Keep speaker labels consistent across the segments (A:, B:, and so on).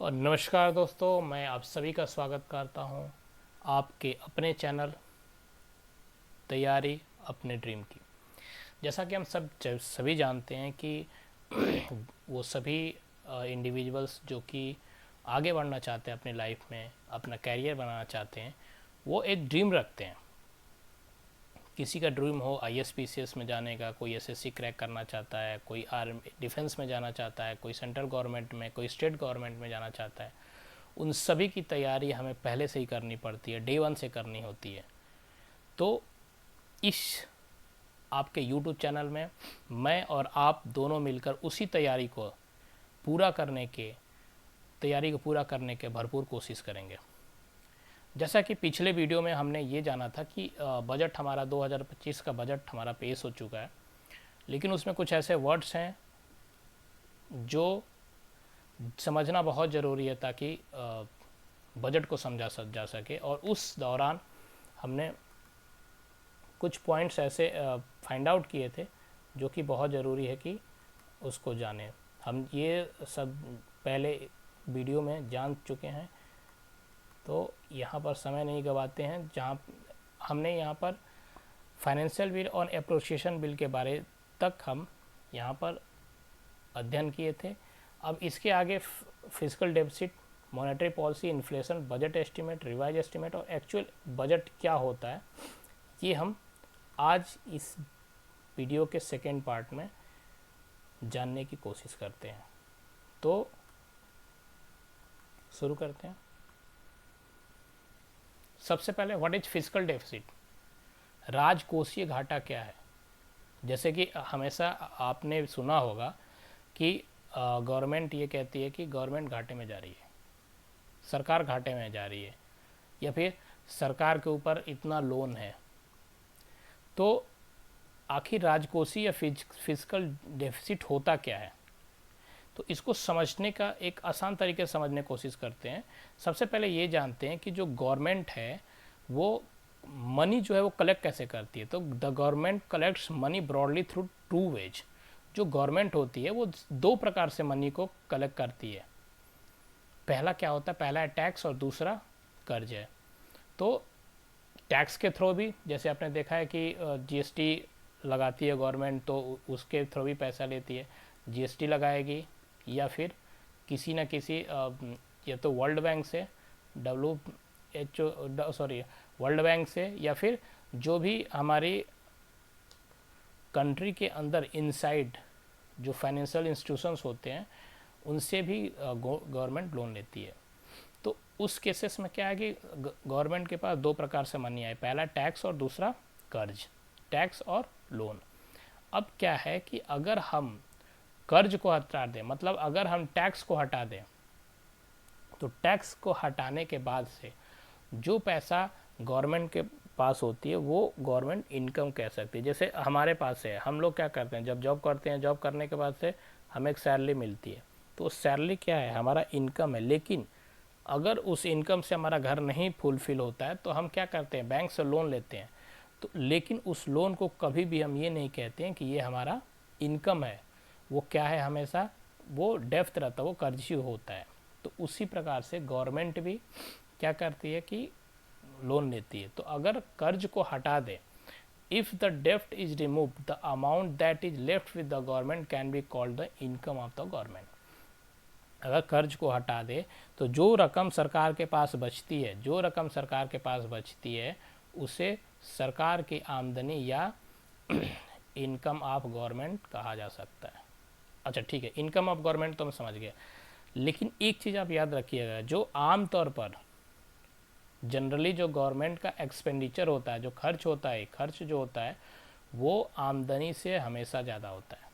A: और नमस्कार दोस्तों, मैं आप सभी का स्वागत करता हूं आपके अपने चैनल तैयारी अपने ड्रीम की। जैसा कि हम सभी जानते हैं कि वो सभी इंडिविजुअल्स जो कि आगे बढ़ना चाहते हैं अपनी लाइफ में, अपना कैरियर बनाना चाहते हैं, वो एक ड्रीम रखते हैं। किसी का ड्रीम हो आईएएस में जाने का, कोई एसएससी क्रैक करना चाहता है, कोई आर्मी डिफेंस में जाना चाहता है, कोई सेंट्रल गवर्नमेंट में, कोई स्टेट गवर्नमेंट में जाना चाहता है। उन सभी की तैयारी हमें पहले से ही करनी पड़ती है, डे वन से करनी होती है। तो इस आपके यूट्यूब चैनल में मैं और आप दोनों मिलकर उसी पूरा करने के तैयारी को पूरा करने के भरपूर कोशिश करेंगे। जैसा कि पिछले वीडियो में हमने ये जाना था कि बजट हमारा 2025 का बजट हमारा पेश हो चुका है, लेकिन उसमें कुछ ऐसे वर्ड्स हैं जो समझना बहुत ज़रूरी है ताकि बजट को समझा जा सके। और उस दौरान हमने कुछ पॉइंट्स ऐसे फाइंड आउट किए थे जो कि बहुत ज़रूरी है कि उसको जानें। हम ये सब पहले वीडियो में जान चुके हैं, तो यहाँ पर समय नहीं गवाते हैं। जहाँ हमने यहाँ पर फाइनेंशियल बिल और एप्रोप्रिएशन बिल के बारे तक हम यहाँ पर अध्ययन किए थे। अब इसके आगे physical deficit, monetary policy, inflation, budget estimate, revise estimate और एक्चुअल बजट क्या होता है, ये हम आज इस वीडियो के सेकेंड पार्ट में जानने की कोशिश करते हैं। तो शुरू करते हैं। सबसे पहले व्हाट इज फिजिकल डेफिसिट, राजकोषीय घाटा क्या है। जैसे कि हमेशा आपने सुना होगा कि गवर्नमेंट ये कहती है कि गवर्नमेंट घाटे में जा रही है, सरकार घाटे में जा रही है, या फिर सरकार के ऊपर इतना लोन है। तो आखिर राजकोषीय या फिजिकल डेफिसिट होता क्या है, तो इसको समझने का एक आसान तरीके से समझने की कोशिश करते हैं। सबसे पहले ये जानते हैं कि जो गवर्नमेंट है वो मनी जो है वो कलेक्ट कैसे करती है। तो the government collects money broadly through two ways. जो गवर्नमेंट होती है वो दो प्रकार से मनी को कलेक्ट करती है। पहला क्या होता है, पहला है टैक्स और दूसरा कर्ज है। तो टैक्स के थ्रू भी, जैसे आपने देखा है कि जीएसटी लगाती है गवर्नमेंट, तो उसके थ्रू भी पैसा लेती है। जीएसटी लगाएगी या फिर किसी न किसी या तो वर्ल्ड बैंक से, वर्ल्ड बैंक से, या फिर जो भी हमारी कंट्री के अंदर इनसाइड जो फाइनेंशियल इंस्टीट्यूशंस होते हैं उनसे भी गवर्नमेंट लोन लेती है। तो उस केसेस में क्या है कि गवर्नमेंट के पास दो प्रकार से मनी आए, पहला टैक्स और दूसरा कर्ज, टैक्स और लोन। अब क्या है कि अगर हम कर्ज को हटा दें, मतलब अगर हम टैक्स को हटा दें, तो टैक्स को हटाने के बाद से जो पैसा गवर्नमेंट के पास होती है वो गवर्नमेंट इनकम कह सकती है। जैसे हमारे पास है, हम लोग क्या करते हैं, जब जॉब करते हैं, जॉब करने के बाद से हमें एक सैलरी मिलती है, तो सैलरी क्या है, हमारा इनकम है। लेकिन अगर उस इनकम से हमारा घर नहीं फुलफिल होता है तो हम क्या करते हैं, बैंक से लोन लेते हैं। तो लेकिन उस लोन को कभी भी हम ये नहीं कहते हैं कि ये हमारा इनकम है, वो क्या है, हमेशा वो डेफ्ट रहता है, वो कर्ज ही होता है। तो उसी प्रकार से गवर्नमेंट भी क्या करती है कि लोन लेती है। तो अगर कर्ज को हटा दे, इफ द डेफ्ट is remove, the amount that is left with the government can be called the income of the government. अगर कर्ज को हटा दे तो जो रकम सरकार के पास बचती है, जो रकम सरकार के पास बचती है उसे सरकार की आमदनी या इनकम ऑफ गवर्नमेंट कहा जा सकता है। अच्छा ठीक है, इनकम ऑफ गवर्नमेंट तो हम समझ गए। लेकिन एक चीज़ आप याद रखिएगा, जो आम तौर पर जनरली जो गवर्नमेंट का एक्सपेंडिचर होता है, जो खर्च होता है, खर्च जो होता है वो आमदनी से हमेशा ज़्यादा होता है।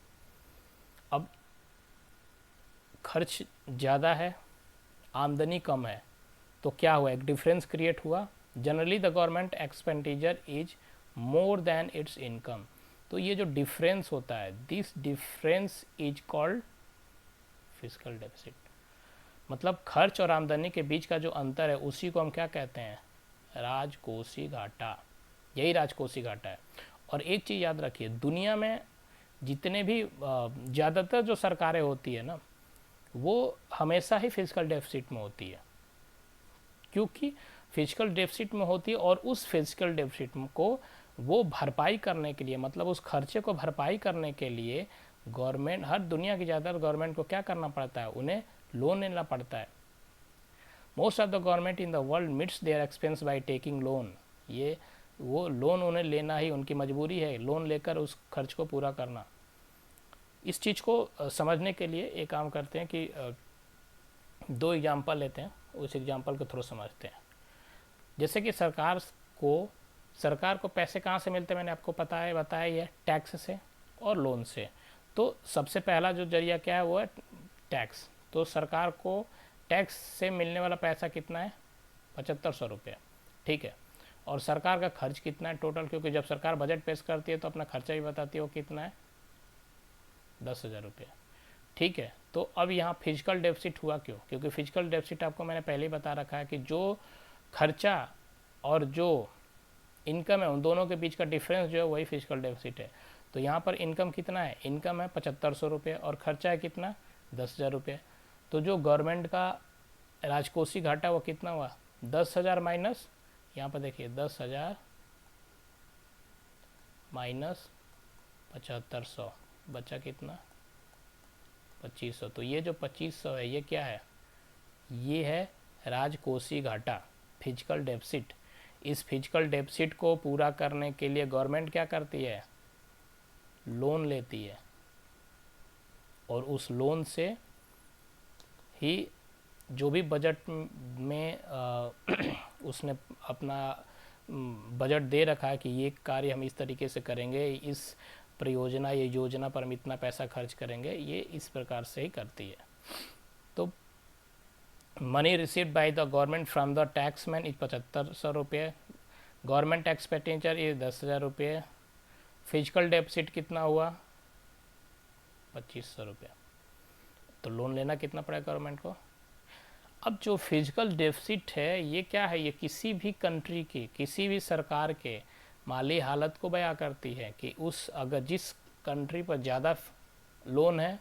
A: अब खर्च ज़्यादा है, आमदनी कम है, तो क्या हुआ, एक डिफरेंस क्रिएट हुआ। Generally the government expenditure is more than it's income. तो ये जो डिफरेंस होता है, this difference is called physical deficit. मतलब खर्च और आमदनी के बीच का जो अंतर है उसी को हम क्या कहते हैं, राजकोषीय घाटा। यही राजकोषीय घाटा है। और एक चीज़ याद रखिए, दुनिया में जितने भी ज़्यादातर जो सरकारें होती है ना, वो हमेशा ही फिजिकल डेफिसिट में होती है, क्योंकि फिजिकल डेफिसिट में होती है और उस फिजिकल डेफिसिट को वो भरपाई करने के लिए, मतलब उस खर्चे को भरपाई करने के लिए गवर्नमेंट, हर दुनिया की ज़्यादातर गवर्नमेंट को क्या करना पड़ता है, उन्हें लोन लेना पड़ता है। Most of the government in the world meets their expense by taking loan. ये वो लोन उन्हें लेना ही उनकी मजबूरी है, लोन लेकर उस खर्च को पूरा करना। इस चीज़ को समझने के लिए एक काम करते हैं कि दो एग्जांपल लेते हैं, उस एग्जांपल को थोड़ा समझते हैं। जैसे कि सरकार को पैसे कहाँ से मिलते हैं, मैंने आपको बताया ये टैक्स से और लोन से। तो सबसे पहला जो जरिया क्या है वो है टैक्स। तो सरकार को टैक्स से मिलने वाला पैसा कितना है, 7500 रुपये, ठीक है। और सरकार का खर्च कितना है टोटल, क्योंकि जब सरकार बजट पेश करती है तो अपना खर्चा भी बताती है, वो कितना है, 10,000 रुपये, ठीक है। तो अब यहाँ फिजिकल डेफिसिट हुआ क्यों, क्योंकि फिजिकल डेफिसिट आपको मैंने पहले ही बता रखा है कि जो खर्चा और जो इनकम है उन दोनों के बीच का डिफरेंस जो है वही फिजिकल डेफिसिट है। तो यहाँ पर इनकम कितना है, इनकम है 7500 रुपये और खर्चा है कितना, 10,000 रुपये। तो जो गवर्नमेंट का राजकोषीय घाटा वो कितना हुआ, 10,000 माइनस, यहाँ पर देखिए 10,000 माइनस 7500 बचा कितना, 2500। तो ये जो 2500 है ये क्या है, ये है राजकोषीय घाटा, फिजिकल डेफिसिट। इस फिजिकल डेफिसिट को पूरा करने के लिए गवर्नमेंट क्या करती है, लोन लेती है और उस लोन से ही जो भी बजट में उसने अपना बजट दे रखा है कि ये कार्य हम इस तरीके से करेंगे, इस परियोजना या योजना पर हम इतना पैसा खर्च करेंगे, ये इस प्रकार से ही करती है। तो money received by the government from the tax man is 7500 रुपये, गवर्नमेंट एक्सपेंडिचर इज 10,000 रुपये, फिजिकल डेफिसिट कितना हुआ, 2500 रुपये। तो लोन लेना कितना पड़ेगा गवर्नमेंट को। अब जो फिजिकल डेफिसिट है ये क्या है, ये किसी भी कंट्री की, किसी भी सरकार के माली हालत को बयां करती है कि उस अगर जिस कंट्री पर ज़्यादा लोन है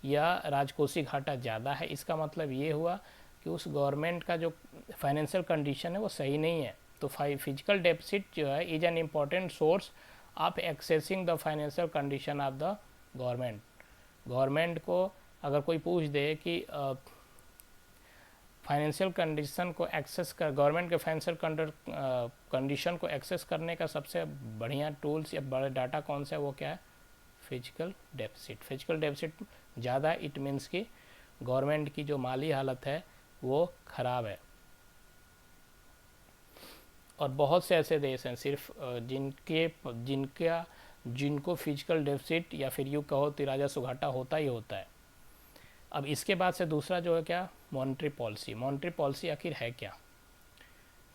A: या राजकोषीय घाटा ज़्यादा है, इसका मतलब ये हुआ कि उस गवर्नमेंट का जो फाइनेंशियल कंडीशन है वो सही नहीं है। तो फिजिकल डेफिसिट जो है is an important source of accessing the financial condition of the government. Government को अगर कोई पूछ दे कि फाइनेंशियल कंडीशन को एक्सेस कर, गवर्नमेंट के फाइनेंशियल कंडीशन को एक्सेस करने का सबसे बढ़िया टूल्स या बड़ा डाटा कौन सा है, वो क्या है, फिजिकल डेफिसिट। फिजिकल डेफिसिट ज़्यादा है, इट मीन्स कि गवर्नमेंट की जो माली हालत है वो ख़राब है। और बहुत से ऐसे देश हैं सिर्फ जिनको फिजिकल डेफिसिट या फिर यूँ कहो तो राजस्व घाटा होता ही होता है। अब इसके बाद से दूसरा जो है क्या, मॉनेटरी पॉलिसी। मॉनेटरी पॉलिसी आखिर है क्या,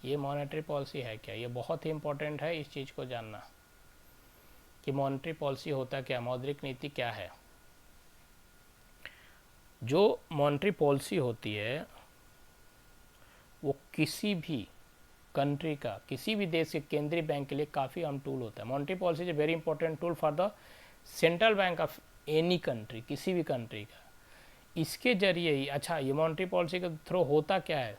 A: ये मॉनेटरी पॉलिसी है क्या, ये बहुत ही इम्पोर्टेंट है इस चीज़ को जानना कि मॉनेटरी पॉलिसी होता क्या, मौद्रिक नीति क्या है। जो मॉनेटरी पॉलिसी होती है वो किसी भी कंट्री का, किसी भी देश के केंद्रीय बैंक के लिए काफ़ी अहम टूल होता है। Monetary policy is a very important tool for the central bank of any country, किसी भी कंट्री का। इसके जरिए ही, अच्छा ये मॉनेटरी पॉलिसी के थ्रू होता क्या है,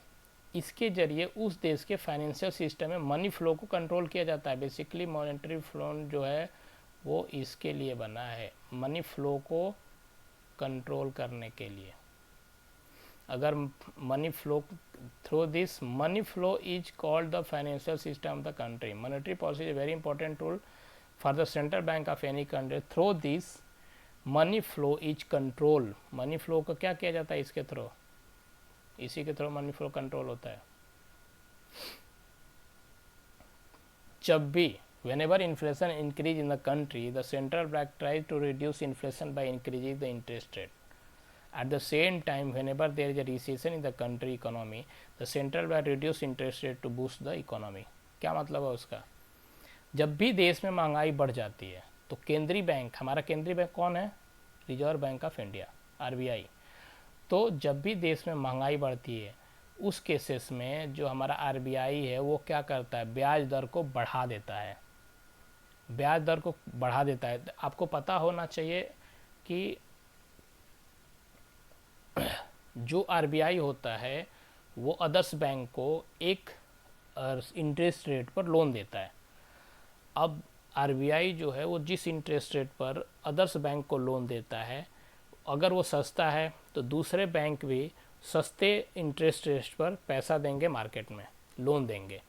A: इसके जरिए उस देश के फाइनेंशियल सिस्टम में मनी फ्लो को कंट्रोल किया जाता है। बेसिकली मॉनेटरी फ्लो जो है वो इसके लिए बना है, मनी फ्लो को कंट्रोल करने के लिए। अगर money flow through this money flow is called the financial system of the country. Monetary policy is a very important tool for the central bank of any country. Through this money flow is control. Money flow को क्या किया जाता है, इसके through, इसी के through money flow control होता है। जब भी whenever inflation increase in the country, the central bank tries to reduce inflation by increasing the interest rate. At the same time, whenever there is a recession in the country economy, the central bank reduce interest rate to boost the economy. क्या मतलब है उसका, जब भी देश में महंगाई बढ़ जाती है तो केंद्रीय बैंक, हमारा केंद्रीय बैंक कौन है, reserve bank of India, RBI. तो जब भी देश में महंगाई बढ़ती है उस केसेस में जो हमारा आरबीआई है वो क्या करता है, ब्याज दर को बढ़ा देता है, ब्याज दर को बढ़ा देता है। आपको पता होना चाहिए कि जो आरबीआई होता है वो अदर्स बैंक को एक इंटरेस्ट रेट पर लोन देता है। अब आरबीआई जो है वो जिस इंटरेस्ट रेट पर अदर्स बैंक को लोन देता है, अगर वो सस्ता है तो दूसरे बैंक भी सस्ते इंटरेस्ट रेट पर पैसा देंगे, मार्केट में लोन देंगे।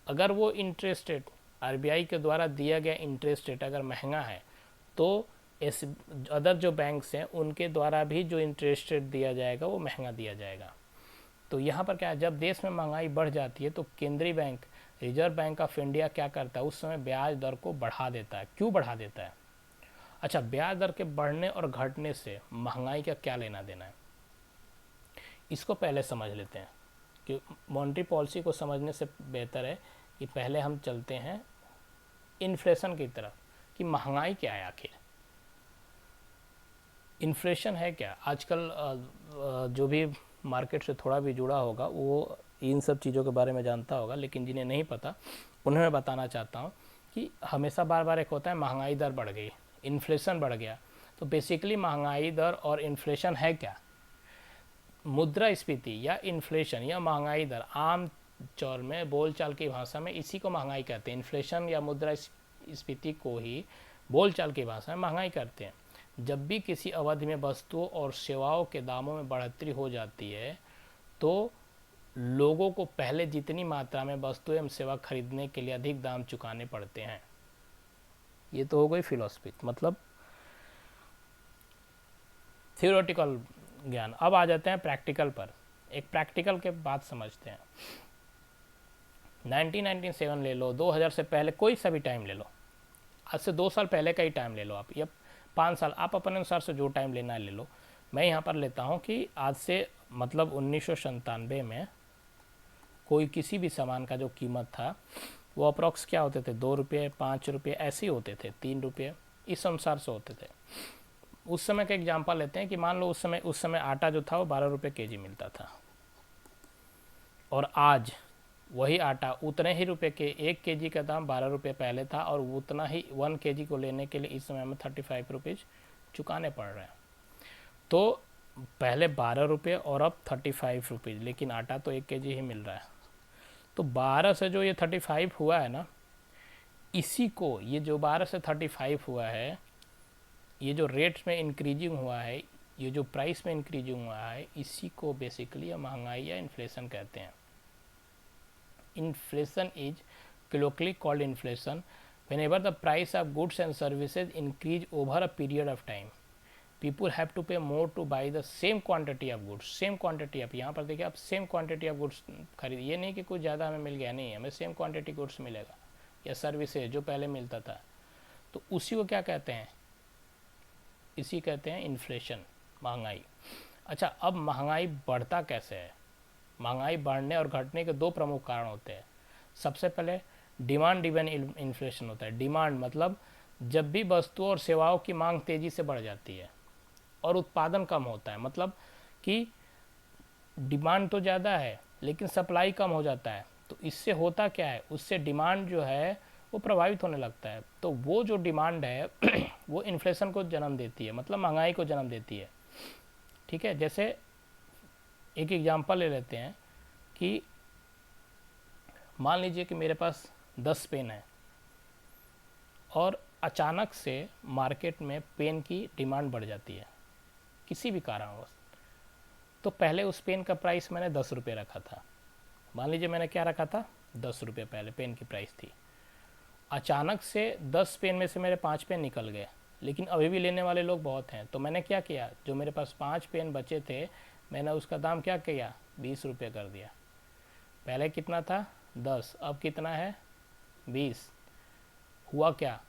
A: अगर वो इंटरेस्ट रेट आरबीआई के द्वारा दिया गया इंटरेस्ट रेट अगर महंगा है तो इस अदर जो बैंक्स हैं उनके द्वारा भी जो इंटरेस्ट रेट दिया जाएगा वो महंगा दिया जाएगा। तो यहाँ पर क्या है, जब देश में महंगाई बढ़ जाती है तो केंद्रीय bank reserve bank of India क्या करता है, उस समय ब्याज दर को बढ़ा देता है। क्यों बढ़ा देता है? अच्छा, ब्याज दर के बढ़ने और घटने से महंगाई का क्या लेना देना है, इसको पहले समझ लेते हैं। कि मॉनेटरी पॉलिसी को समझने से बेहतर है कि पहले हम चलते हैं इन्फ्लेशन की तरफ, कि महंगाई क्या है आखिर, इन्फ्लेशन है क्या। आजकल जो भी मार्केट से थोड़ा भी जुड़ा होगा वो इन सब चीज़ों के बारे में जानता होगा, लेकिन जिन्हें नहीं पता उन्हें मैं बताना चाहता हूँ कि हमेशा बार बार एक होता है महंगाई दर बढ़ गई, इन्फ्लेशन बढ़ गया। तो बेसिकली महंगाई दर और इन्फ्लेशन है क्या? मुद्रास्फीति या इन्फ्लेशन या महंगाई दर, आम तौर में बोलचाल की भाषा में इसी को महंगाई कहते हैं। इन्फ्लेशन या मुद्रास्फीति को ही बोलचाल की भाषा में महंगाई करते हैं। जब भी किसी अवधि में वस्तुओं और सेवाओं के दामों में बढ़ोतरी हो जाती है तो लोगों को पहले जितनी मात्रा में वस्तु एवं सेवा खरीदने के लिए अधिक दाम चुकाने पड़ते हैं। ये तो हो गई फिलॉसफी, मतलब थियोरेटिकल ज्ञान। अब आ जाते हैं प्रैक्टिकल पर। एक प्रैक्टिकल के बात समझते हैं। 1997 ले लो, 2000 से पहले कोई सा भी टाइम ले लो, आज से 2 साल पहले का ही टाइम ले लो आप, या 5 साल, आप अपने अनुसार से जो टाइम लेना है ले लो। मैं यहाँ पर लेता हूँ कि आज से मतलब 1997 में कोई किसी भी सामान का जो कीमत था वो अप्रॉक्स क्या होते थे, 2 रुपये, 5 रुपये ऐसे ही होते थे, 3 रुपये, इस अनुसार से होते थे। उस समय का एग्जाम्पल लेते हैं कि मान लो उस समय आटा जो था वो 12 रुपये केजी मिलता था, और आज वही आटा उतने ही रुपए के 1 केजी का दाम 12 रुपये पहले था, और उतना ही 1 केजी को लेने के लिए इस समय में 35 रुपीज़ चुकाने पड़ रहे हैं। तो पहले 12 रुपये और अब 35 रुपीज़, लेकिन आटा तो 1 केजी ही मिल रहा है। तो 12 से जो ये 35 हुआ है ना, इसी को, ये जो 12 से 35 हुआ है, ये जो रेट में इंक्रीजिंग हुआ है, ये जो प्राइस में इंक्रीजिंग हुआ है, इसी को बेसिकली महंगाई या इन्फ्लेशन कहते हैं। Inflation is colloquially called inflation whenever the price of goods and services increase over a period of time. People have to pay more to buy the same quantity of goods. Same quantity of, यहाँ पर देखिए आप same quantity of goods खरीद, ये नहीं कि कुछ ज़्यादा हमें मिल गया, नहीं, हमें same quantity goods मिलेगा या सर्विसेज जो पहले मिलता था। तो उसी को क्या कहते हैं, इसी कहते हैं इन्फ्लेशन, महंगाई। अच्छा, अब महंगाई बढ़ता कैसे है? महंगाई बढ़ने और घटने के 2 प्रमुख कारण होते हैं। सबसे पहले डिमांड ड्रिवन इन्फ्लेशन होता है। डिमांड मतलब जब भी वस्तुओं और सेवाओं की मांग तेज़ी से बढ़ जाती है और उत्पादन कम होता है, मतलब कि डिमांड तो ज़्यादा है लेकिन सप्लाई कम हो जाता है, तो इससे होता क्या है, उससे डिमांड जो है वो प्रभावित होने लगता है। तो वो जो डिमांड है वो इन्फ्लेशन को जन्म देती है, मतलब महंगाई को जन्म देती है। ठीक है, जैसे एक एग्जांपल ले लेते हैं कि मान लीजिए कि मेरे पास 10 पेन है और अचानक से मार्केट में पेन की डिमांड बढ़ जाती है किसी भी कारणवश। तो पहले उस पेन का प्राइस मैंने 10 रुपये रखा था, मान लीजिए मैंने क्या रखा था, 10 रुपये पहले पेन की प्राइस थी। अचानक से 10 पेन में से मेरे 5 पेन निकल गए, लेकिन अभी भी लेने वाले लोग बहुत हैं। तो मैंने क्या किया, जो मेरे पास 5 पेन बचे थे, मैंने उसका दाम क्या किया, 20 रुपये कर दिया। पहले कितना था, 10, अब कितना है, 20। हुआ क्या,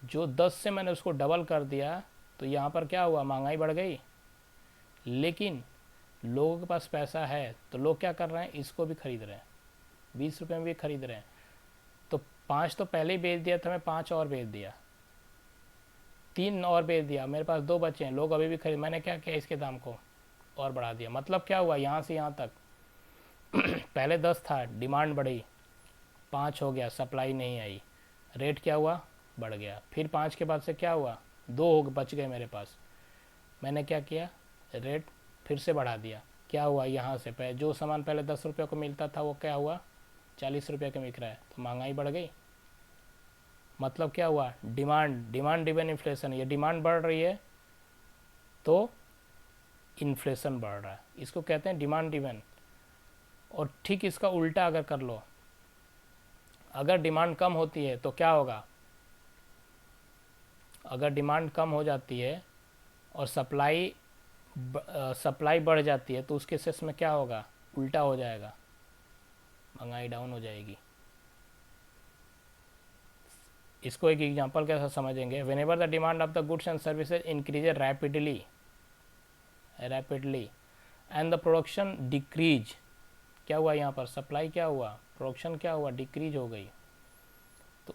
A: जो 10 से मैंने उसको डबल कर दिया, तो यहाँ पर क्या हुआ, महंगाई बढ़ गई। लेकिन लोगों के पास पैसा है तो लोग क्या कर रहे हैं, इसको भी खरीद रहे हैं, 20 रुपये में भी खरीद रहे हैं। तो 5 तो पहले ही बेच दिया था मैं, 5 और बेच दिया, 3 और बेच दिया, मेरे पास 2 बचे हैं, लोग अभी भी खरीद, मैंने क्या किया, इसके दाम को और बढ़ा दिया। मतलब क्या हुआ, यहाँ से यहाँ तक पहले 10 था, डिमांड बढ़ी, 5 हो गया, सप्लाई नहीं आई, रेट क्या हुआ, बढ़ गया। फिर 5 के बाद से क्या हुआ, 2 बच गए मेरे पास, मैंने क्या किया, रेट फिर से बढ़ा दिया, क्या हुआ यहाँ से जो सामान पहले 10 रुपये को मिलता था वो क्या हुआ 40 रुपये का मिल रहा है, तो महंगाई बढ़ गई। मतलब क्या हुआ, डिमांड ड्रिवन इन्फ्लेशन, ये डिमांड बढ़ रही है तो इन्फ्लेशन बढ़ रहा है, इसको कहते हैं डिमांड ड्रिवन। और ठीक इसका उल्टा अगर कर लो, अगर डिमांड कम होती है तो क्या होगा, अगर डिमांड कम हो जाती है और सप्लाई बढ़ जाती है तो उस केसेस में क्या होगा, उल्टा हो जाएगा, महंगाई डाउन हो जाएगी। इसको एक एग्जांपल कैसा समझेंगे, when ever the demand of the goods and services increase rapidly and the production decrease, क्या हुआ यहाँ पर, सप्लाई क्या हुआ, प्रोडक्शन क्या हुआ, डिक्रीज हो गई, तो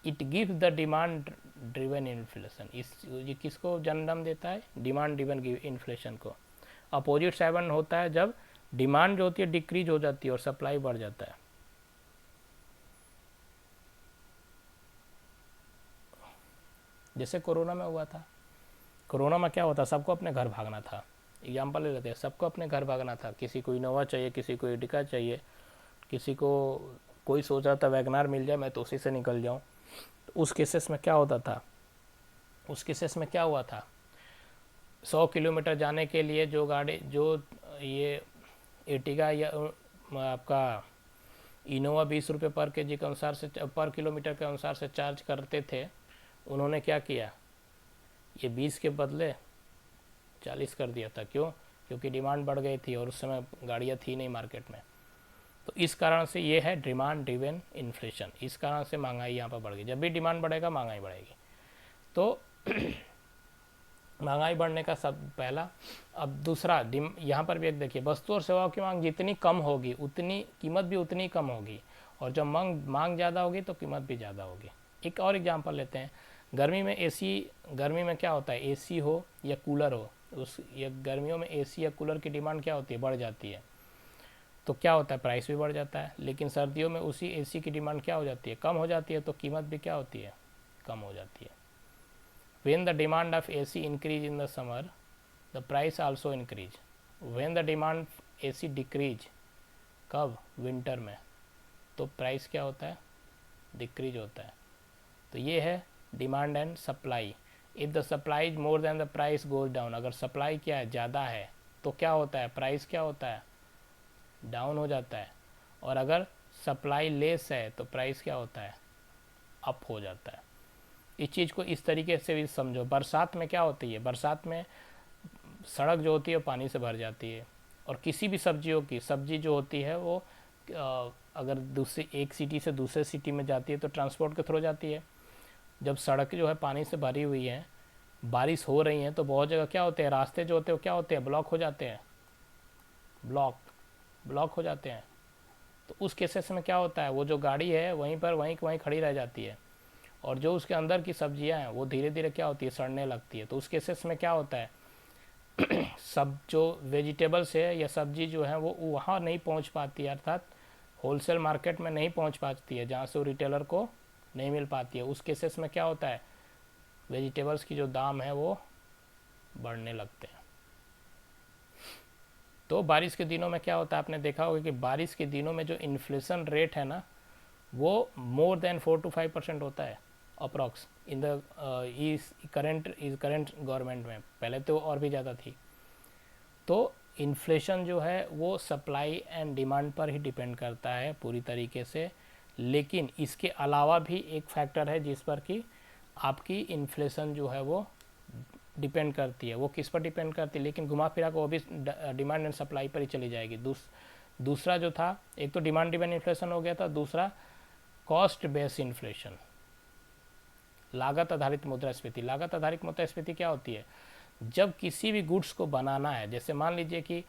A: it gives the demand driven inflation. ये किसको जन्म देता है, डिमांड ड्रिवन इन्फ्लेशन को। अपोजिट साइड होता है जब डिमांड जो होती है डिक्रीज हो जाती है और सप्लाई बढ़ जाता है। जैसे कोरोना में हुआ था, कोरोना में क्या होता, सबको अपने घर भागना था, एग्जाम्पल ले लेते हैं, सबको अपने घर भागना था, किसी को इनोवा चाहिए, किसी को एडिका चाहिए, किसी को कोई सोच रहा था वैगनार मिल जाए मैं तो उसी से निकल जाऊं। तो उस केसेस में क्या होता था, उस केसेस में क्या हुआ था, 100 किलोमीटर जाने के लिए जो गाड़ी, जो ये एटिगा या आपका इनोवा 20 रुपये पर केजी के अनुसार से, पर किलोमीटर के अनुसार से चार्ज करते थे, उन्होंने क्या किया, ये 20 के बदले 40 कर दिया था। क्यों, क्योंकि डिमांड बढ़ गई थी और उस समय गाड़ियाँ थी नहीं मार्केट में। तो इस कारण से ये है डिमांड ड्रिवन इन्फ्लेशन, इस कारण से महंगाई यहाँ पर बढ़ गई। जब भी डिमांड बढ़ेगा महंगाई बढ़ेगी। तो महंगाई बढ़ने का सब पहला। अब दूसरा, यहाँ पर भी एक देखिए, वस्तु और सेवाओं की मांग जितनी कम होगी उतनी कीमत भी उतनी कम होगी, और जब मांग ज़्यादा होगी तो कीमत भी ज़्यादा होगी। एक और एग्जांपल लेते हैं, गर्मी में एसी, गर्मी में क्या होता है, एसी हो या कूलर हो, उस या गर्मियों में एसी या कूलर की डिमांड क्या होती है, बढ़ जाती है, तो क्या होता है, प्राइस भी बढ़ जाता है। लेकिन सर्दियों में उसी एसी की डिमांड क्या हो जाती है, कम हो जाती है, तो कीमत भी क्या होती है, कम हो जाती है। When the demand of AC increase in the summer, the price also increase. When the demand AC decrease, कब, विंटर में, तो प्राइस क्या होता है, डिक्रीज होता है। तो ये है demand and supply. If the supply is more than the price goes down, अगर सप्लाई क्या है, ज़्यादा है, तो क्या होता है, प्राइस क्या होता है, डाउन हो जाता है। और अगर सप्लाई लेस है तो प्राइस क्या होता है, अप हो जाता है। इस चीज़ को इस तरीके से भी समझो। बरसात में क्या होती है, बरसात में सड़क जो होती है पानी से भर जाती है, और किसी भी सब्जियों की सब्जी जो होती है वो अगर दूसरी एक सिटी से दूसरे सिटी में जाती है तो ट्रांसपोर्ट के थ्रू जाती है। जब सड़क जो है पानी से भरी हुई है, बारिश हो रही है, तो बहुत जगह क्या होते हैं, रास्ते जो होते हैं वो क्या होते हैं, ब्लॉक हो जाते हैं, ब्लॉक हो जाते हैं। तो उस केसेस में क्या होता है, वो जो गाड़ी है वहीं खड़ी रह जाती है, और जो उसके अंदर की सब्जियां हैं वो धीरे धीरे क्या होती है, सड़ने लगती है। तो उस केसेस में क्या होता है, सब जो वेजिटेबल्स है या सब्जी जो है वो वहाँ नहीं पहुँच पाती है, अर्थात होलसेल मार्केट में नहीं पहुँच पाती है, जहाँ से वो रिटेलर को नहीं मिल पाती है। उस केसेस में क्या होता है, वेजिटेबल्स की जो दाम है वो बढ़ने लगते हैं। तो बारिश के दिनों में क्या होता है, आपने देखा होगा कि बारिश के दिनों में जो इन्फ्लेशन रेट है ना, वो मोर देन 4 to 5% होता है approx in the current government में। पहले तो और भी ज़्यादा थी। तो इन्फ्लेशन जो है वो सप्लाई एंड डिमांड पर ही डिपेंड करता है पूरी तरीके से। लेकिन इसके अलावा भी एक फैक्टर है जिस पर कि आपकी इन्फ्लेशन जो है वो डिपेंड करती है। वो किस पर डिपेंड करती है, लेकिन घुमा फिरा को वो भी डिमांड एंड सप्लाई पर ही चली जाएगी। दूसरा जो था, एक तो डिमांड ड्रिवन इन्फ्लेशन हो गया था, दूसरा कॉस्ट बेस इन्फ्लेशन, लागत आधारित मुद्रास्फीति। लागत आधारित मुद्रास्फीति क्या होती है, जब किसी भी गुड्स को बनाना है, जैसे मान लीजिए कि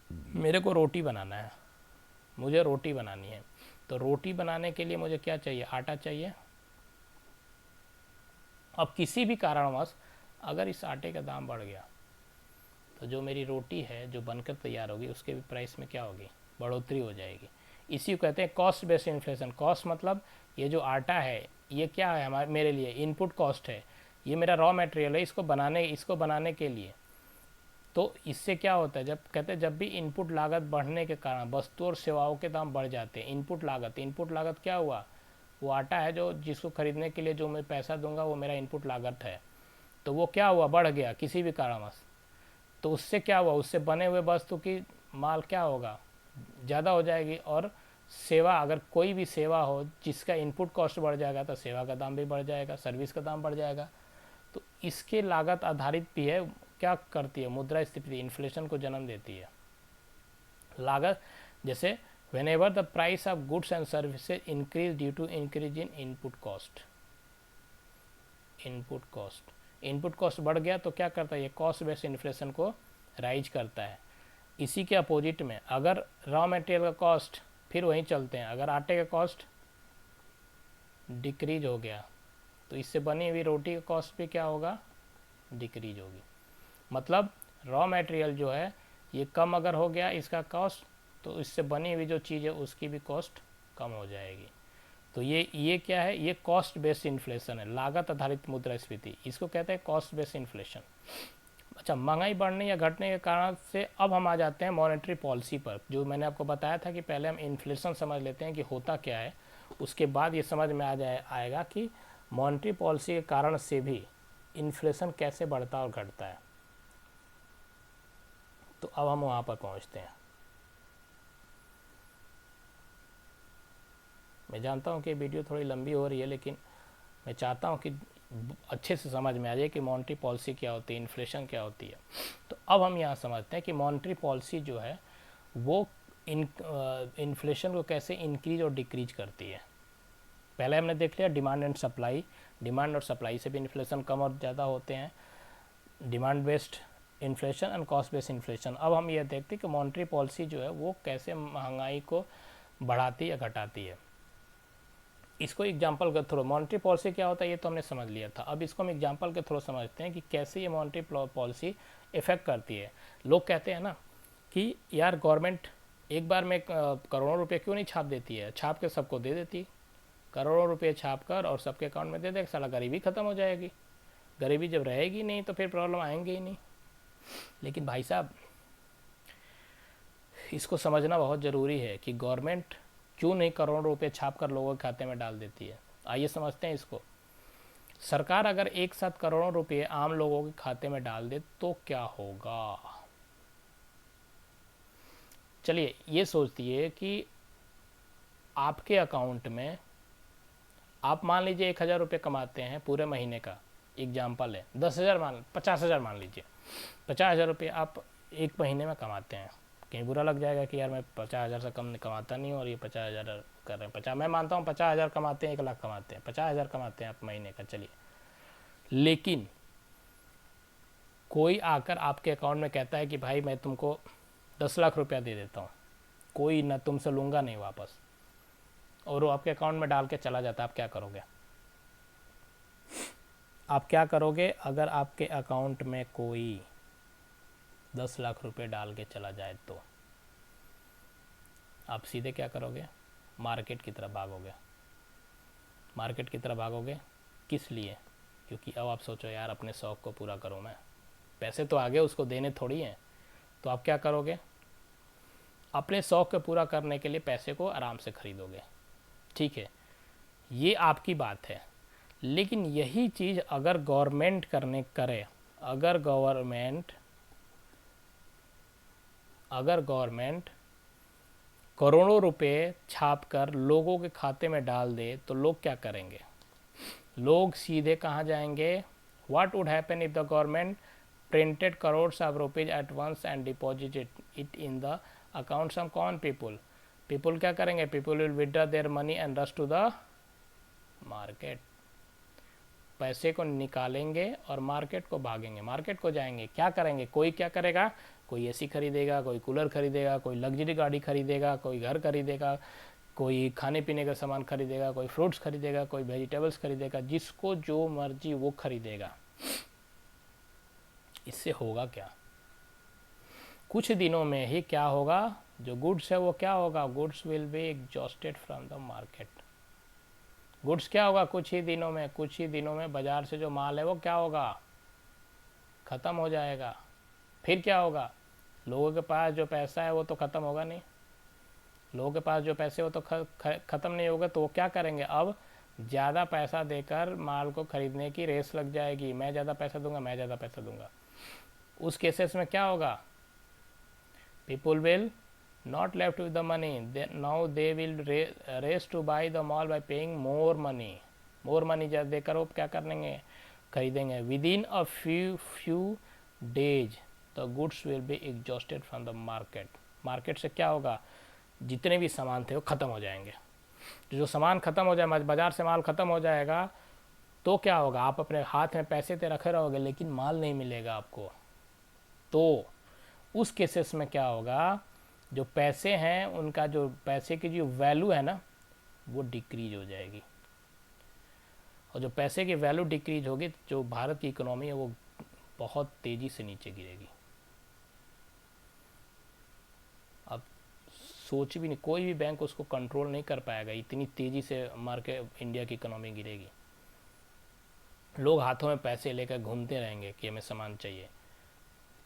A: मेरे को रोटी बनाना है, मुझे रोटी बनानी है, तो रोटी बनाने के लिए मुझे क्या चाहिए, आटा चाहिए। अब किसी भी कारणवश अगर इस आटे का दाम बढ़ गया तो जो मेरी रोटी है जो बनकर तैयार होगी उसके भी प्राइस में क्या होगी, बढ़ोतरी हो जाएगी। इसी को कहते हैं कॉस्ट बेस्ड इन्फ्लेशन। कॉस्ट मतलब ये जो आटा है ये क्या है, हमारे मेरे लिए इनपुट कॉस्ट है, ये मेरा रॉ मटेरियल है, इसको बनाने के लिए तो इससे क्या होता है, जब कहते हैं जब भी इनपुट लागत बढ़ने के कारण वस्तु और सेवाओं के दाम बढ़ जाते हैं। इनपुट लागत क्या हुआ, वो आटा है जो जिसको खरीदने के लिए जो मैं पैसा दूंगा वो मेरा इनपुट लागत है, तो वो क्या हुआ, बढ़ गया किसी भी कारणवश। तो उससे क्या हुआ, उससे बने हुए वस्तु की माल क्या होगा, ज़्यादा हो जाएगी। और सेवा, अगर कोई भी सेवा हो जिसका इनपुट कॉस्ट बढ़ जाएगा तो सेवा का दाम भी बढ़ जाएगा, सर्विस का दाम बढ़ जाएगा। तो इसके लागत आधारित भी है, क्या करती है, मुद्रास्फीति इन्फ्लेशन को जन्म देती है। लागत जैसे whenever the price of goods and services increase due to increase in input cost बढ़ गया तो क्या करता है, ये कॉस्ट बेस्ड इन्फ्लेशन को राइज करता है। इसी के अपोजिट में अगर रॉ मटेरियल का कॉस्ट, फिर वहीं चलते हैं, अगर आटे का कॉस्ट डिक्रीज हो गया तो इससे बनी हुई रोटी का कॉस्ट भी क्या होगा, डिक्रीज होगी। मतलब रॉ मटेरियल जो है ये कम अगर हो गया इसका कॉस्ट, तो इससे बनी हुई जो चीज़ है उसकी भी कॉस्ट कम हो जाएगी। तो ये क्या है, ये कॉस्ट बेस्ड इन्फ्लेशन है, लागत आधारित मुद्रास्फीति, इसको कहते हैं कॉस्ट बेस्ड इन्फ्लेशन। अच्छा, महंगाई बढ़ने या घटने के कारण से अब हम आ जाते हैं मॉनेटरी पॉलिसी पर। जो मैंने आपको बताया था कि पहले हम इन्फ्लेशन समझ लेते हैं कि होता क्या है, उसके बाद ये समझ में आएगा कि मॉनेटरी पॉलिसी के कारण से भी इन्फ्लेशन कैसे बढ़ता और घटता है। तो अब हम वहाँ पर पहुँचते हैं। मैं जानता हूँ कि वीडियो थोड़ी लंबी हो रही है, लेकिन मैं चाहता हूँ कि अच्छे से समझ में आ जाए कि मॉनेटरी पॉलिसी क्या होती है, इन्फ्लेशन क्या होती है। तो अब हम यहाँ समझते हैं कि मॉनेटरी पॉलिसी जो है वो इन्फ्लेशन को कैसे इंक्रीज और डिक्रीज करती है। पहले हमने देख लिया डिमांड एंड सप्लाई, डिमांड और सप्लाई से भी इन्फ्लेशन कम और ज़्यादा होते हैं, demand based inflation and cost based inflation. अब हम ये देखते हैं कि मॉनेटरी पॉलिसी जो है वो कैसे महंगाई को बढ़ाती या घटाती है। इसको एग्जाम्पल के थ्रू, मॉनेटरी पॉलिसी क्या होता है ये तो हमने समझ लिया था, अब इसको हम एग्जाम्पल के थ्रू समझते हैं कि कैसे ये मॉनेटरी पॉलिसी इफेक्ट करती है। लोग कहते हैं ना कि यार गवर्नमेंट एक बार में करोड़ों रुपए क्यों नहीं छाप देती है, छाप के सबको दे देती, करोड़ों रुपए छाप कर और सबके अकाउंट में दे दे, साला गरीबी ख़त्म हो जाएगी। गरीबी जब रहेगी नहीं तो फिर प्रॉब्लम आएंगे ही नहीं। लेकिन भाई साहब इसको समझना बहुत ज़रूरी है कि गवर्नमेंट क्यों नहीं करोड़ों रुपए छाप कर लोगों के खाते में डाल देती है। आइए समझते हैं इसको। सरकार अगर एक साथ करोड़ों रुपए आम लोगों के खाते में डाल दे तो क्या होगा। चलिए ये सोचती है कि आपके अकाउंट में आप मान लीजिए 1,000 रुपये कमाते हैं पूरे महीने का, एग्जाम्पल है 10,000 50,000 मान लीजिए, 50,000 रुपये आप एक महीने में कमाते हैं। कहीं बुरा लग जाएगा कि यार मैं 50,000 से कम कमाता नहीं और ये 50,000 कर रहे हैं। 50 मैं मानता हूँ 50,000 कमाते हैं, 1,00,000 कमाते हैं, 50,000 कमाते हैं आप महीने का, चलिए। लेकिन कोई आकर आपके अकाउंट में कहता है कि भाई मैं तुमको 10 लाख रुपया दे देता हूँ, कोई ना तुमसे लूँगा नहीं वापस, और वो आपके अकाउंट में डाल के चला जाता है, आप क्या करोगे? आप क्या करोगे अगर आपके अकाउंट में कोई 10 लाख रुपए डाल के चला जाए? तो आप सीधे क्या करोगे? मार्केट की तरफ भागोगे। मार्केट की तरफ भागोगे किस लिए? क्योंकि अब आप सोचो यार अपने शौक़ को पूरा करूँ मैं, पैसे तो आगे उसको देने थोड़ी हैं। तो आप क्या करोगे? अपने शौक़ को पूरा करने के लिए पैसे को आराम से खरीदोगे, ठीक है, ये आपकी बात है। लेकिन यही चीज़ अगर गवर्नमेंट करे, अगर गवर्नमेंट करोड़ों रुपए छाप कर लोगों के खाते में डाल दे तो लोग क्या करेंगे? लोग सीधे कहाँ जाएंगे? What would happen if the government printed crores of rupees at once and deposited it in the accounts of common people? People क्या करेंगे? People will withdraw their money and rush to the market. पैसे को निकालेंगे और market को भागेंगे, market को जाएंगे। क्या करेंगे? कोई क्या करेगा? कोई एसी खरीदेगा, कोई कूलर खरीदेगा, कोई लग्जरी गाड़ी खरीदेगा, कोई घर खरीदेगा, कोई खाने पीने का सामान खरीदेगा, कोई फ्रूट्स खरीदेगा, कोई वेजिटेबल्स खरीदेगा, जिसको जो मर्जी वो खरीदेगा। इससे होगा क्या? कुछ दिनों में ही क्या होगा? जो गुड्स है वो क्या होगा? Goods will be exhausted from the market. Goods क्या होगा? कुछ ही दिनों में बाजार से जो माल है वो क्या होगा? ख़त्म हो जाएगा। फिर क्या होगा, लोगों के पास जो पैसा है वो तो ख़त्म होगा नहीं, लोगों के पास जो पैसे वो तो ख़त्म नहीं होगा, तो वो क्या करेंगे, अब ज़्यादा पैसा देकर माल को ख़रीदने की रेस लग जाएगी, मैं ज़्यादा पैसा दूंगा, मैं ज़्यादा पैसा दूंगा। उस केसेस में क्या होगा, people will not left with the money, now they will race to buy the mall by paying more money, जब देकर वो क्या करेंगे, खरीदेंगे। Within a few days the goods will be exhausted from the market, market से क्या होगा, जितने भी सामान थे वो ख़त्म हो जाएंगे। जो सामान ख़त्म हो जाए, बाज़ार से माल ख़त्म हो जाएगा, तो क्या होगा, आप अपने हाथ में पैसे तो रखे रहोगे लेकिन माल नहीं मिलेगा आपको। तो उस केसेस में क्या होगा, जो पैसे हैं उनका, जो पैसे की जो वैल्यू है ना, वो डिक्रीज हो जाएगी, और जो पैसे की वैल्यू डिक्रीज होगी, जो भारत की इकोनॉमी है वो बहुत तेज़ी से नीचे गिरेगी। अब सोच भी नहीं, कोई भी बैंक उसको कंट्रोल नहीं कर पाएगा, इतनी तेज़ी से मार्केट इंडिया की इकोनॉमी गिरेगी। लोग हाथों में पैसे लेकर घूमते रहेंगे कि हमें सामान चाहिए,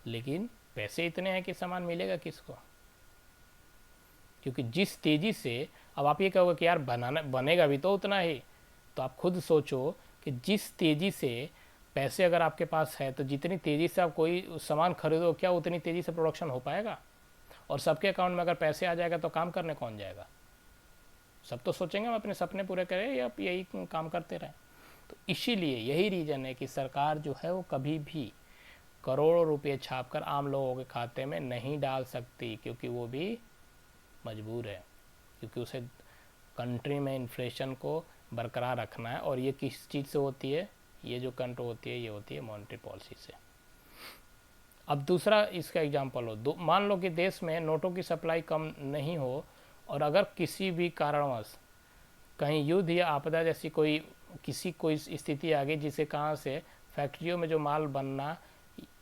A: लेकिन पैसे इतने हैं कि सामान मिलेगा किसको, क्योंकि जिस तेज़ी से, अब आप ये कहोगे कि यार बनेगा भी तो उतना ही, तो आप खुद सोचो कि जिस तेज़ी से पैसे अगर आपके पास है, तो जितनी तेज़ी से आप कोई सामान खरीदो, क्या उतनी तेज़ी से प्रोडक्शन हो पाएगा? और सबके अकाउंट में अगर पैसे आ जाएगा तो काम करने कौन जाएगा? सब तो सोचेंगे हम अपने सपने पूरे करें या यही काम करते रहें। तो इसीलिए यही रीज़न है कि सरकार जो है वो कभी भी करोड़ों रुपए छापकर आम लोगों के खाते में नहीं डाल सकती, क्योंकि वो भी मजबूर है, क्योंकि उसे कंट्री में इन्फ्लेशन को बरकरार रखना है। और ये किस चीज़ से होती है, ये जो कंट्रोल होती है, ये होती है मॉनेटरी पॉलिसी से। अब दूसरा इसका एग्जांपल हो, मान लो कि देश में नोटों की सप्लाई कम नहीं हो, और अगर किसी भी कारणवश कहीं युद्ध या आपदा जैसी कोई स्थिति आ गई, जिसे कहाँ से फैक्ट्रियों में जो माल बनना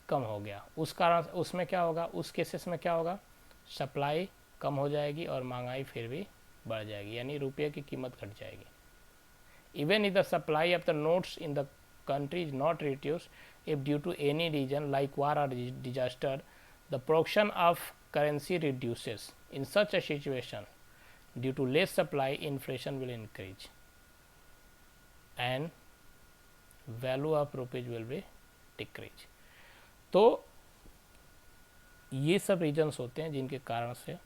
A: कम हो गया, उस कारण उसमें क्या होगा, उस केसेस में क्या होगा, सप्लाई कम हो जाएगी और महंगाई फिर भी बढ़ जाएगी, यानी रुपये की कीमत घट जाएगी। Even if the supply of the notes in the country is not reduced if due to any reason like war or disaster the production of currency reduces. In such a situation, due to less supply, inflation will increase and value of rupees will be decrease. तो ये सब regions होते हैं जिनके कारण से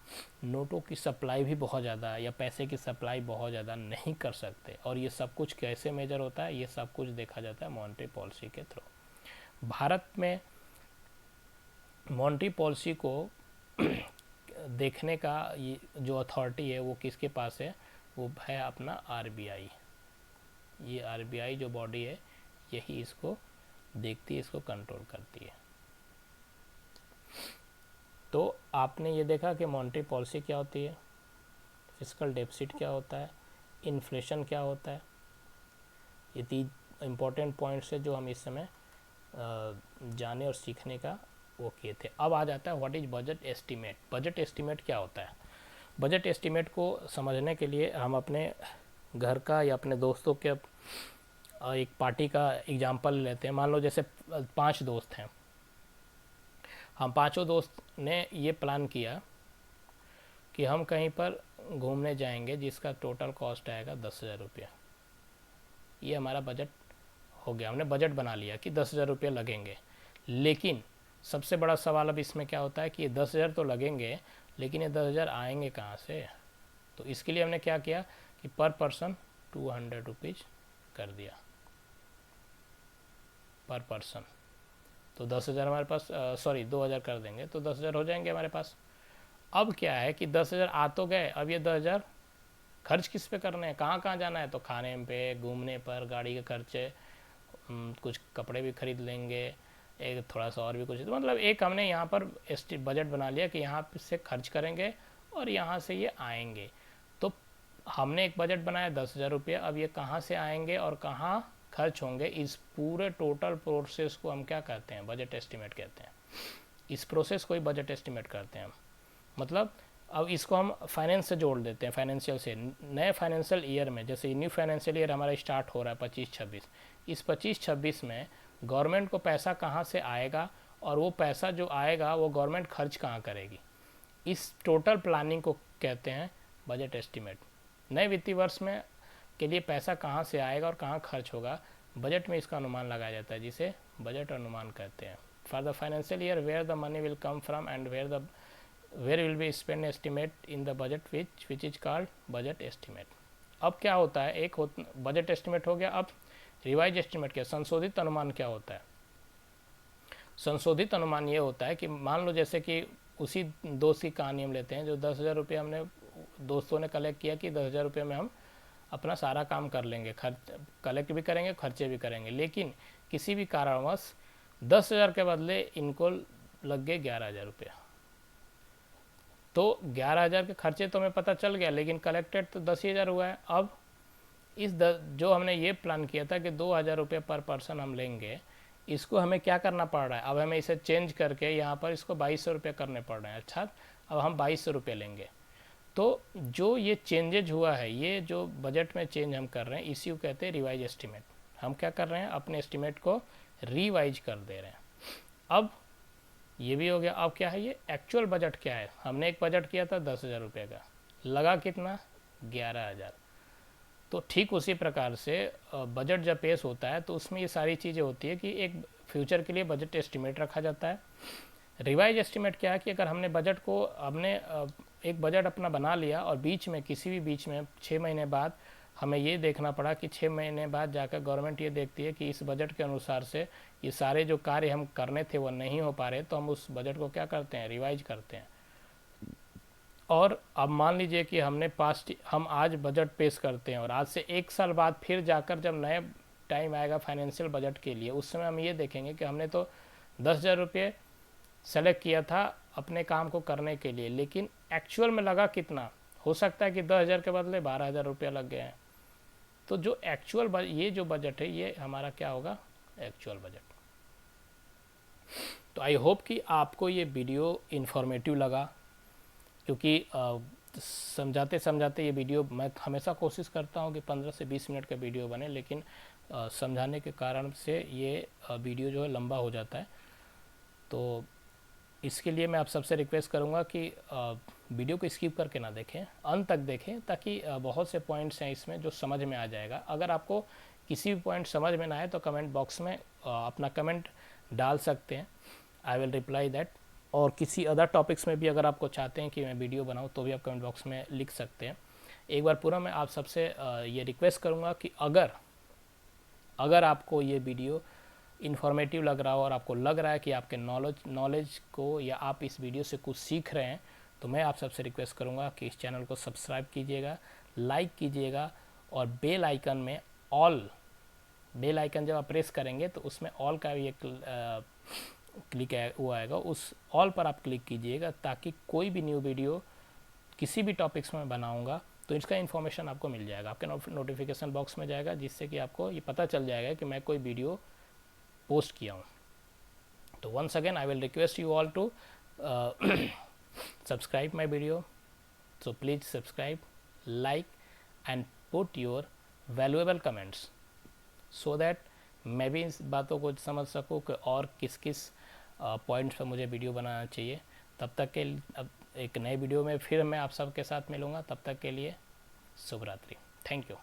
A: नोटों की सप्लाई भी बहुत ज़्यादा है, या पैसे की सप्लाई बहुत ज़्यादा नहीं कर सकते। और ये सब कुछ कैसे मेजर होता है, ये सब कुछ देखा जाता है मॉनेटरी पॉलिसी के थ्रू। भारत में मॉनेटरी पॉलिसी को देखने का ये जो अथॉरिटी है वो किसके पास है, वो है अपना आरबीआई। ये आरबीआई जो बॉडी है यही इसको देखती है, इसको कंट्रोल करती है। तो आपने ये देखा कि मॉनेटरी पॉलिसी क्या होती है, फिस्कल डेफिसिट क्या होता है, इन्फ्लेशन क्या होता है। ये 3 इम्पोर्टेंट पॉइंट्स है जो हम इस समय जाने और सीखने का वो किए थे। अब आ जाता है what is budget estimate. Budget estimate क्या होता है? बजट एस्टीमेट को समझने के लिए हम अपने घर का या अपने दोस्तों के एक पार्टी का एग्जांपल लेते हैं। मान लो जैसे 5 दोस्त हैं, हम पांचों दोस्त ने ये प्लान किया कि हम कहीं पर घूमने जाएंगे जिसका टोटल कॉस्ट आएगा 10,000 रुपये। ये हमारा बजट हो गया, हमने बजट बना लिया कि 10,000 रुपये लगेंगे। लेकिन सबसे बड़ा सवाल अब इसमें क्या होता है कि ये 10,000 तो लगेंगे, लेकिन ये 10,000 आएंगे कहाँ से? तो इसके लिए हमने क्या किया कि पर पर्सन 200 रुपीज़ कर दिया पर पर्सन। तो 10,000 हमारे पास 2,000 कर देंगे तो 10,000 हो जाएंगे हमारे पास। अब क्या है कि 10,000 आ तो गए, अब ये 10,000 खर्च किस पे करने हैं, कहाँ कहाँ जाना है? तो खाने पे, घूमने पर, गाड़ी के खर्चे, कुछ कपड़े भी खरीद लेंगे, एक थोड़ा सा और भी कुछ। तो मतलब एक हमने यहाँ पर बजट बना लिया कि यहाँ से खर्च करेंगे और यहाँ से ये आएंगे। तो हमने एक बजट बनाया 10,000 रुपये। अब ये कहाँ से आएंगे और कहाँ खर्च होंगे, इस पूरे टोटल प्रोसेस को हम क्या कहते हैं? बजट एस्टीमेट कहते हैं। इस प्रोसेस को ही बजट एस्टीमेट करते हैं हम। मतलब अब इसको हम फाइनेंस से जोड़ देते हैं, फाइनेंशियल से। नए फाइनेंशियल ईयर में, जैसे न्यू फाइनेंशियल ईयर हमारा स्टार्ट हो रहा है 25-26, इस 25-26 में गवर्नमेंट को पैसा कहाँ से आएगा और वो पैसा जो आएगा वो गवर्नमेंट खर्च कहाँ करेगी। इस टोटल प्लानिंग को कहते हैं बजट एस्टिमेट। नए वित्तीय वर्ष में के लिए पैसा कहाँ से आएगा और कहाँ खर्च होगा, बजट में इसका अनुमान लगाया जाता है, जिसे बजट अनुमान कहते हैं। For the financial year where the money will come from and where will be spend estimate in the budget which is called budget estimate. अब क्या होता है, एक बजट एस्टिमेट हो गया। अब रिवाइज एस्टिमेट क्या, संशोधित अनुमान क्या होता है। संशोधित अनुमान ये होता है कि मान लो जैसे कि उसी दोस्त की कहानी हम लेते हैं, जो 10,000 रुपये हमने दोस्तों ने कलेक्ट किया कि 10,000 रुपये में हम अपना सारा काम कर लेंगे, खर्च कलेक्ट भी करेंगे, खर्चे भी करेंगे, लेकिन किसी भी कारणवश 10,000 के बदले इनको लग गए 11,000 रुपये। तो 11,000 के खर्चे तो हमें पता चल गया, लेकिन कलेक्टेड तो 10,000 हुआ है। अब इस जो हमने ये प्लान किया था कि 2,000 रुपये पर पर्सन हम लेंगे, इसको हमें क्या करना पड़ रहा है, अब हमें इसे चेंज करके यहाँ पर इसको 2,200 रुपये करने पड़ रहे हैं। अच्छा, अब हम 2,200 रुपये लेंगे। तो जो ये चेंजेज हुआ है, ये जो बजट में चेंज हम कर रहे हैं, इसी को कहते हैं रिवाइज एस्टिमेट। हम क्या कर रहे हैं, अपने एस्टिमेट को रिवाइज कर दे रहे हैं। अब ये भी हो गया। अब क्या है, ये एक्चुअल बजट क्या है। हमने एक बजट किया था 10,000 रुपये का, लगा कितना, 11,000। तो ठीक उसी प्रकार से बजट जब पेश होता है तो उसमें ये सारी चीज़ें होती है कि एक फ्यूचर के लिए बजट एस्टिमेट रखा जाता है। रिवाइज एस्टिमेट क्या है कि अगर हमने बजट को एक बजट अपना बना लिया और बीच में किसी भी बीच में 6 महीने बाद हमें ये देखना पड़ा कि 6 महीने बाद जाकर गवर्नमेंट ये देखती है कि इस बजट के अनुसार से ये सारे जो कार्य हम करने थे वो नहीं हो पा रहे, तो हम उस बजट को क्या करते हैं, रिवाइज करते हैं। और अब मान लीजिए कि हम आज बजट पेश करते हैं और आज से 1 साल बाद फिर जाकर जब नया टाइम आएगा फाइनेंशियल बजट के लिए, उस समय हम ये देखेंगे कि हमने तो 10,000 रुपये सेलेक्ट किया था अपने काम को करने के लिए, लेकिन एक्चुअल में लगा कितना, हो सकता है कि 10,000 के बदले 12,000 रुपये लग गए हैं। तो जो एक्चुअल ये जो बजट है, ये हमारा क्या होगा, एक्चुअल बजट। तो आई होप कि आपको ये वीडियो इन्फॉर्मेटिव लगा, क्योंकि समझाते समझाते ये वीडियो, मैं हमेशा कोशिश करता हूँ कि 15 से 20 मिनट का वीडियो बने, लेकिन समझाने के कारण से ये वीडियो जो है लंबा हो जाता है। तो इसके लिए मैं आप सबसे रिक्वेस्ट करूँगा कि वीडियो को स्किप करके ना देखें, अंत तक देखें, ताकि बहुत से पॉइंट्स हैं इसमें जो समझ में आ जाएगा। अगर आपको किसी भी पॉइंट समझ में ना आए तो कमेंट बॉक्स में अपना कमेंट डाल सकते हैं, आई विल रिप्लाई दैट। और किसी अदर टॉपिक्स में भी अगर आपको चाहते हैं कि मैं वीडियो बनाऊं तो भी आप कमेंट बॉक्स में लिख सकते हैं। एक बार पूरा मैं आप सबसे ये रिक्वेस्ट करूंगा कि अगर आपको ये वीडियो इन्फॉर्मेटिव लग रहा हो और आपको लग रहा है कि आपके नॉलेज को या आप इस वीडियो से कुछ सीख रहे हैं, तो मैं आप सबसे रिक्वेस्ट करूँगा कि इस चैनल को सब्सक्राइब कीजिएगा, लाइक कीजिएगा, और बेल आइकन में बेल आइकन जब आप प्रेस करेंगे तो उसमें ऑल का भी एक क्लिक हुआ आएगा, उस ऑल पर आप क्लिक कीजिएगा, ताकि कोई भी न्यू वीडियो किसी भी टॉपिक्स में बनाऊंगा तो इसका इन्फॉर्मेशन आपको मिल जाएगा, आपके नोटिफिकेशन बॉक्स में जाएगा, जिससे कि आपको ये पता चल जाएगा कि मैं कोई वीडियो पोस्ट किया हूँ। तो once again I will request you all to subscribe my video, so please subscribe, like and put your valuable comments, so that मैं भी इस बातों को समझ सकूँ कि और किस किस पॉइंट्स पर मुझे वीडियो बनाना चाहिए। तब तक के अब एक नए वीडियो में फिर मैं आप सबके साथ मिलूँगा, तब तक के लिए शुभ रात्रि, थैंक यू।